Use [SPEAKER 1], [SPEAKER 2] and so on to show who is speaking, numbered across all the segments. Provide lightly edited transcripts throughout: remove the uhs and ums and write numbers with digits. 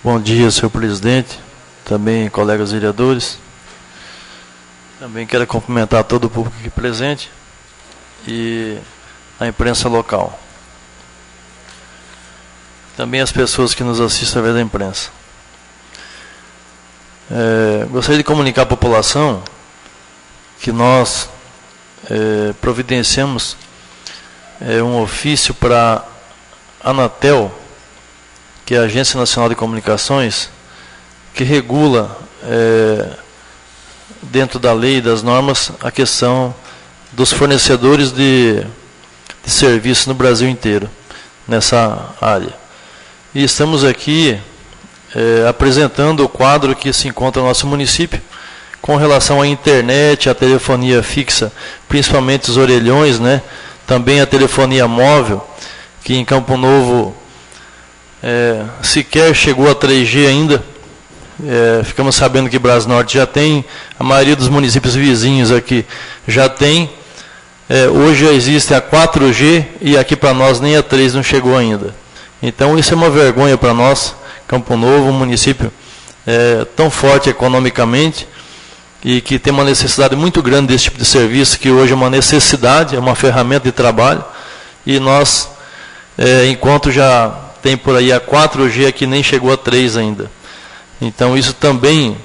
[SPEAKER 1] Bom dia, senhor presidente, também colegas vereadores. Também quero cumprimentar todo o público aqui presente e a imprensa local. Também as pessoas que nos assistem através da imprensa. Gostaria de comunicar à população que nós providenciamos um ofício para a Anatel, que é a Agência Nacional de Comunicações, que regula, dentro da lei e das normas, a questão dos fornecedores de serviços no Brasil inteiro, nessa área. E estamos aqui apresentando o quadro que se encontra no nosso município, com relação à internet, à telefonia fixa, principalmente os orelhões, né? Também a telefonia móvel, que em Campo Novo sequer chegou a 3G ainda. Ficamos sabendo que Brasnorte já tem, a maioria dos municípios vizinhos aqui já tem. Hoje já existe a 4G e aqui para nós nem a 3 não chegou ainda. Então isso é uma vergonha para nós, Campo Novo, um município tão forte economicamente e que tem uma necessidade muito grande desse tipo de serviço, que hoje é uma necessidade, é uma ferramenta de trabalho, e nós, enquanto já tem por aí a 4G, aqui nem chegou a 3 ainda. Então isso também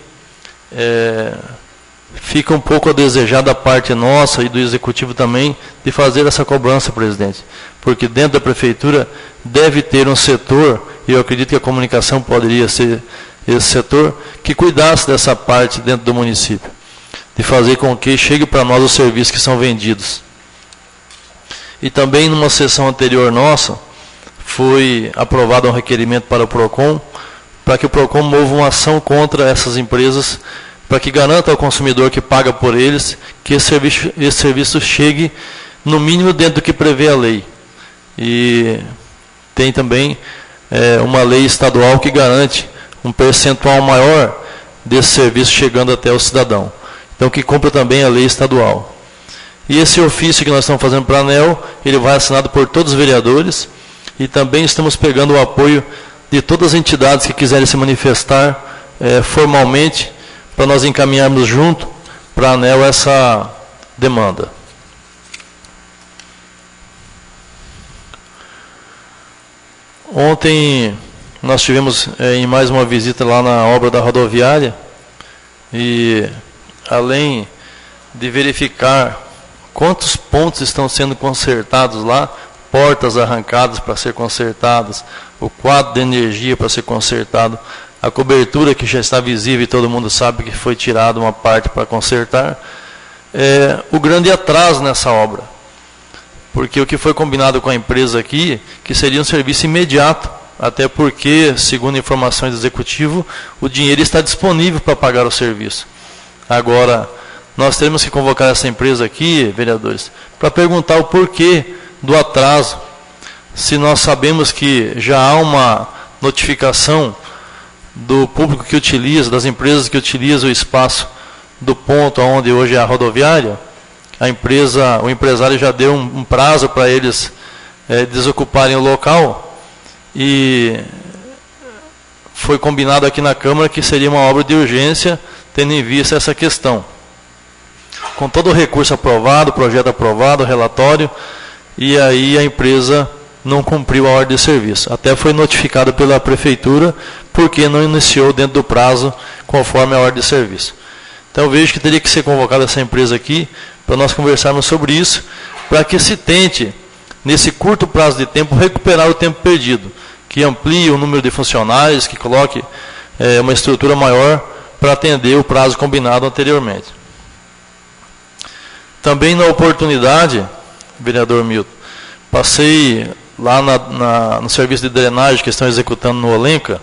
[SPEAKER 1] fica um pouco a desejar da parte nossa e do Executivo também, de fazer essa cobrança, presidente. Porque dentro da Prefeitura deve ter um setor, e eu acredito que a comunicação poderia ser esse setor, que cuidasse dessa parte dentro do município, de fazer com que chegue para nós os serviços que são vendidos. E também numa sessão anterior nossa, foi aprovado um requerimento para o PROCON, para que o PROCON mova uma ação contra essas empresas, para que garanta ao consumidor que paga por eles, que esse serviço chegue no mínimo dentro do que prevê a lei. E tem também uma lei estadual que garante um percentual maior desse serviço chegando até o cidadão. Então que cumpra também a lei estadual. E esse ofício que nós estamos fazendo para a ANEEL, ele vai assinado por todos os vereadores, e também estamos pegando o apoio de todas as entidades que quiserem se manifestar formalmente, para nós encaminharmos junto para a ANEEL essa demanda. Ontem nós tivemos em mais uma visita lá na obra da rodoviária, e além de verificar quantos pontos estão sendo consertados lá, portas arrancadas para ser consertadas, o quadro de energia para ser consertado, a cobertura que já está visível e todo mundo sabe que foi tirada uma parte para consertar, o grande atraso nessa obra. Porque o que foi combinado com a empresa aqui, que seria um serviço imediato, até porque, segundo informações do Executivo, o dinheiro está disponível para pagar o serviço. Agora, nós teremos que convocar essa empresa aqui, vereadores, para perguntar o porquê do atraso, se nós sabemos que já há uma notificação do público que utiliza, das empresas que utilizam o espaço do ponto onde hoje é a rodoviária. O empresário já deu um prazo para eles desocuparem o local, e foi combinado aqui na Câmara que seria uma obra de urgência, tendo em vista essa questão. Com todo o recurso aprovado, projeto aprovado, relatório, e aí a empresa não cumpriu a ordem de serviço. Até foi notificado pela Prefeitura, porque não iniciou dentro do prazo, conforme a ordem de serviço. Então eu vejo que teria que ser convocada essa empresa aqui, para nós conversarmos sobre isso, para que se tente, nesse curto prazo de tempo, recuperar o tempo perdido, que amplie o número de funcionários, que coloque uma estrutura maior para atender o prazo combinado anteriormente. Também na oportunidade, vereador Milton, passei lá no serviço de drenagem que estão executando no Olenca,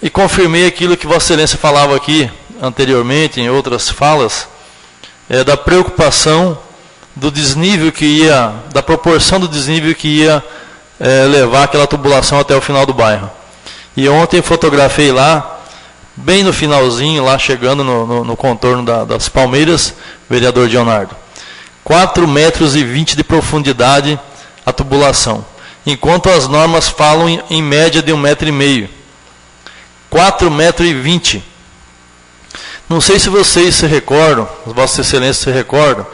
[SPEAKER 1] e confirmei aquilo que Vossa Excelência falava aqui anteriormente, em outras falas, da preocupação do desnível que ia, da proporção do desnível que ia levar aquela tubulação até o final do bairro. E ontem fotografei lá, bem no finalzinho, lá chegando no contorno das palmeiras, vereador Leonardo, 4,20 metros de profundidade a tubulação, enquanto as normas falam em média de 1,5 metro. 4,20 metros. Não sei se vocês se recordam, as vossas excelências se recordam,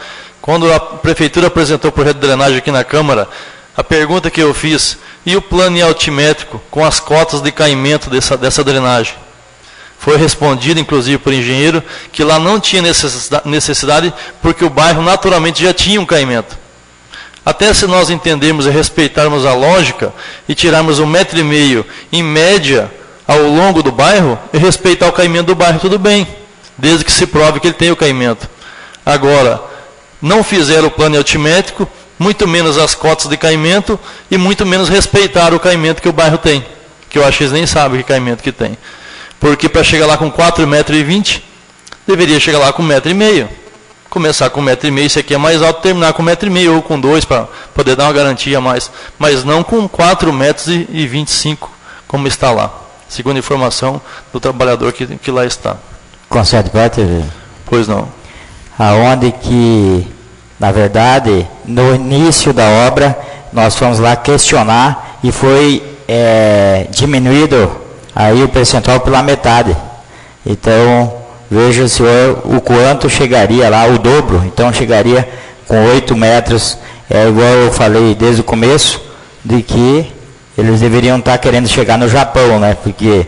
[SPEAKER 1] quando a prefeitura apresentou o projeto de drenagem aqui na Câmara, a pergunta que eu fiz, e o plano altimétrico com as cotas de caimento dessa drenagem? Foi respondido, inclusive, por engenheiro, que lá não tinha necessidade, porque o bairro naturalmente já tinha um caimento. Até se nós entendermos e respeitarmos a lógica e tirarmos 1,5 metro em média ao longo do bairro e respeitar o caimento do bairro, tudo bem, desde que se prove que ele tem o caimento. Agora, não fizeram o plano altimétrico, muito menos as cotas de caimento e muito menos respeitar o caimento que o bairro tem, que eu acho que eles nem sabem que caimento que tem. Porque para chegar lá com 4,20 metros, deveria chegar lá com 1,5 metro. Começar com 1,5 metro, esse aqui é mais alto, terminar com 1,5 metro ou com 2 para poder dar uma garantia a mais. Mas não com 4,25 metros, como está lá, segundo a informação do trabalhador que lá está.
[SPEAKER 2] Concede parte?
[SPEAKER 1] Pois não.
[SPEAKER 2] Aonde que, na verdade, no início da obra, nós fomos lá questionar e foi diminuído aí o percentual pela metade. Então, veja, senhor, o quanto chegaria lá, o dobro. Então, chegaria com 8 metros, igual eu falei desde o começo, de que eles deveriam estar querendo chegar no Japão, né? Porque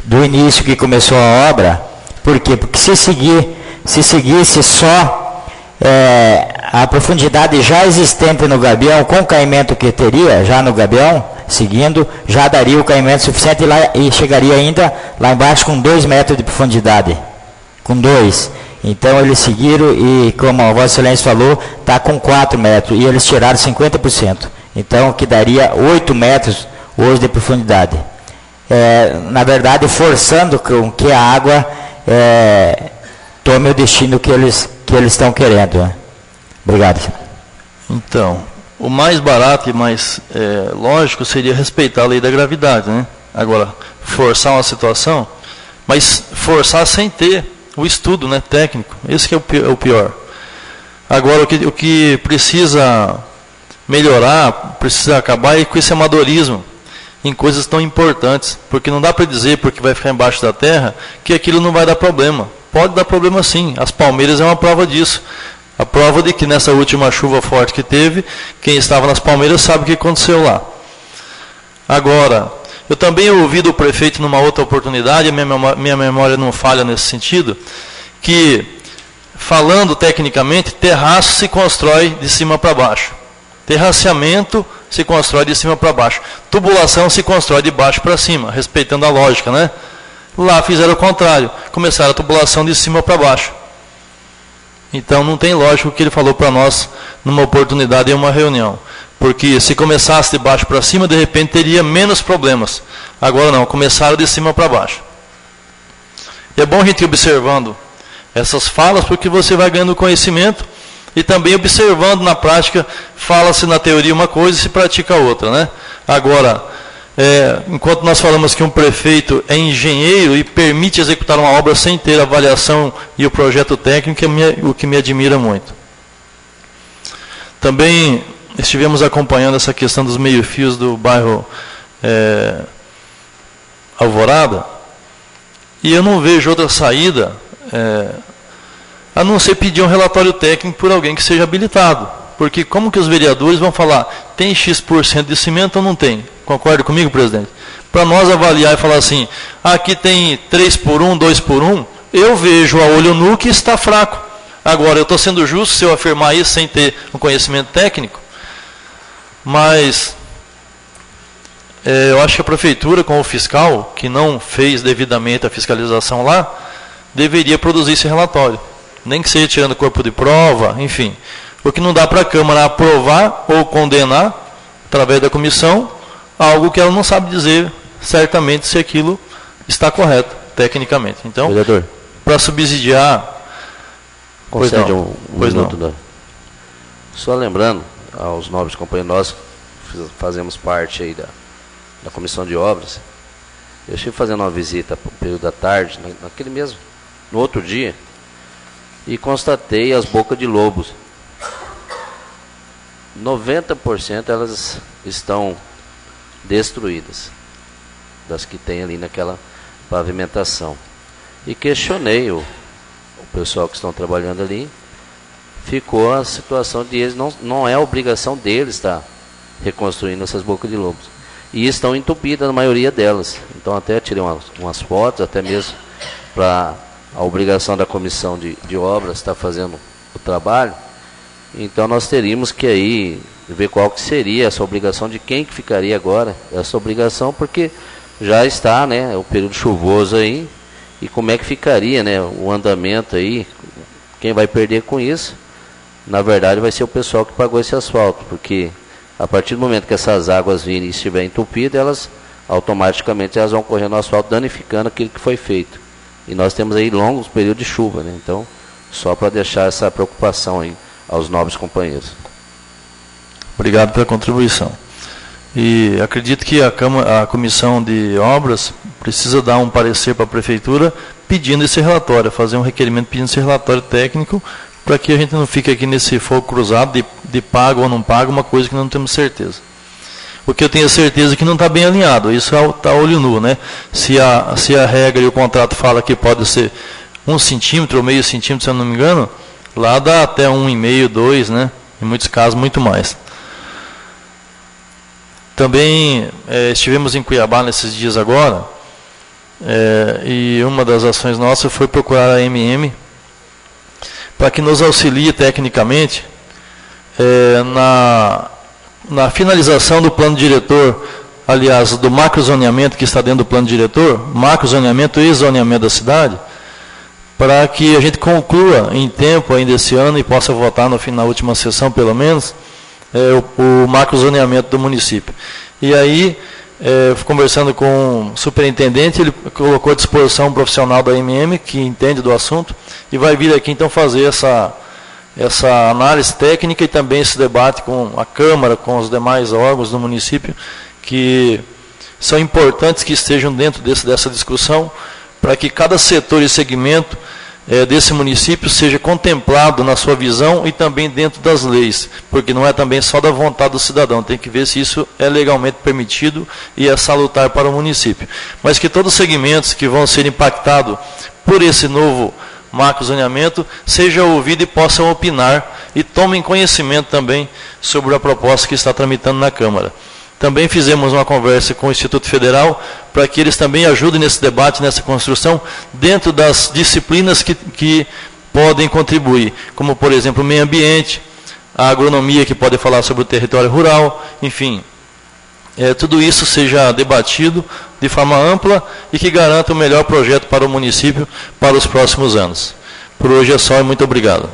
[SPEAKER 2] do início que começou a obra, por quê? Porque se seguisse só a profundidade já existente no gabião, com o caimento que teria já no gabião, seguindo, já daria o caimento suficiente e chegaria ainda lá embaixo com 2 metros de profundidade. Com 2. Então eles seguiram e, como a Vossa Excelência falou, está com 4 metros. E eles tiraram 50%. Então, que daria 8 metros hoje de profundidade. Na verdade, forçando com que a água tome o destino que eles estão querendo. Né? Obrigado.
[SPEAKER 1] Então, o mais barato e mais lógico seria respeitar a lei da gravidade, né? Agora, forçar uma situação, mas forçar sem ter o estudo, né, técnico, esse que é o pior. Agora, o que precisa melhorar, precisa acabar é com esse amadorismo em coisas tão importantes, porque não dá para dizer, porque vai ficar embaixo da terra, que aquilo não vai dar problema. Pode dar problema sim, as palmeiras é uma prova disso. A prova de que nessa última chuva forte que teve, quem estava nas palmeiras sabe o que aconteceu lá. Agora, eu também ouvi do prefeito numa outra oportunidade, a minha memória não falha nesse sentido, que, falando tecnicamente, terraço se constrói de cima para baixo. Terraceamento se constrói de cima para baixo. Tubulação se constrói de baixo para cima, respeitando a lógica, né? Lá fizeram o contrário, começaram a tubulação de cima para baixo. Então não tem lógica o que ele falou para nós numa oportunidade em uma reunião. Porque se começasse de baixo para cima, de repente teria menos problemas. Agora não, começaram de cima para baixo. E é bom a gente ir observando essas falas, porque você vai ganhando conhecimento e também observando na prática, fala-se na teoria uma coisa e se pratica outra, né? Agora, enquanto nós falamos que um prefeito é engenheiro e permite executar uma obra sem ter avaliação e o projeto técnico, é o que me admira muito. Também estivemos acompanhando essa questão dos meio-fios do bairro Alvorada, e eu não vejo outra saída a não ser pedir um relatório técnico por alguém que seja habilitado. Porque como que os vereadores vão falar, tem X% de cimento ou não tem? Concorda comigo, presidente? Para nós avaliar e falar assim, aqui tem 3x1, 2x1, eu vejo a olho nu que está fraco. Agora, eu estou sendo justo se eu afirmar isso sem ter um conhecimento técnico, mas eu acho que a prefeitura, com o fiscal, que não fez devidamente a fiscalização lá, deveria produzir esse relatório. Nem que seja tirando corpo de prova, enfim. Porque não dá para a Câmara aprovar ou condenar, através da comissão, algo que ela não sabe dizer certamente se aquilo está correto, tecnicamente. Então, para subsidiar...
[SPEAKER 3] Concede um minuto. Só lembrando aos nobres companheiros, nós fazemos parte aí da comissão de obras. Eu estive fazendo uma visita no período da tarde, no outro dia, e constatei as bocas de lobos. 90% elas estão destruídas, das que tem ali naquela pavimentação. E questionei o pessoal que estão trabalhando ali, ficou a situação de eles, não é a obrigação deles estar reconstruindo essas bocas de lobos. E estão entupidas a maioria delas. Então até tirei umas fotos, até mesmo para a obrigação da comissão de obras estar fazendo o trabalho. Então nós teríamos que aí ver qual que seria essa obrigação, de quem que ficaria agora essa obrigação, porque já está, né, o período chuvoso aí, e como é que ficaria, né, o andamento aí, quem vai perder com isso, na verdade vai ser o pessoal que pagou esse asfalto, porque a partir do momento que essas águas virem e estiverem entupidas, elas automaticamente vão correr no asfalto, danificando aquilo que foi feito. E nós temos aí longos períodos de chuva, né? Então, só para deixar essa preocupação aí aos nobres companheiros.
[SPEAKER 1] Obrigado pela contribuição. E acredito que a comissão de obras precisa dar um parecer para a prefeitura pedindo esse relatório, fazer um requerimento pedindo esse relatório técnico, para que a gente não fique aqui nesse fogo cruzado de paga ou não paga, uma coisa que não temos certeza. O que eu tenho certeza é que não está bem alinhado, isso está olho nu, né? Se a regra e o contrato fala que pode ser 1 centímetro ou meio centímetro, se eu não me engano, lá dá até 1,5, 2, né? Em muitos casos, muito mais. Também estivemos em Cuiabá nesses dias agora, e uma das ações nossas foi procurar a MM para que nos auxilie tecnicamente na finalização do plano diretor, aliás, do macrozoneamento que está dentro do plano diretor, macrozoneamento e zoneamento da cidade, para que a gente conclua em tempo ainda esse ano e possa votar na última sessão, pelo menos, o macrozoneamento do município. E aí, conversando com o superintendente, ele colocou à disposição um profissional da MM, que entende do assunto, e vai vir aqui então fazer essa análise técnica e também esse debate com a Câmara, com os demais órgãos do município, que são importantes que estejam dentro dessa discussão, para que cada setor e segmento desse município seja contemplado na sua visão e também dentro das leis, porque não é também só da vontade do cidadão, tem que ver se isso é legalmente permitido e é salutar para o município. Mas que todos os segmentos que vão ser impactados por esse novo macrozoneamento sejam ouvidos e possam opinar e tomem conhecimento também sobre a proposta que está tramitando na Câmara. Também fizemos uma conversa com o Instituto Federal para que eles também ajudem nesse debate, nessa construção, dentro das disciplinas que podem contribuir, como, por exemplo, o meio ambiente, a agronomia, que pode falar sobre o território rural, enfim. Tudo isso seja debatido de forma ampla e que garanta o melhor projeto para o município para os próximos anos. Por hoje é só e muito obrigado.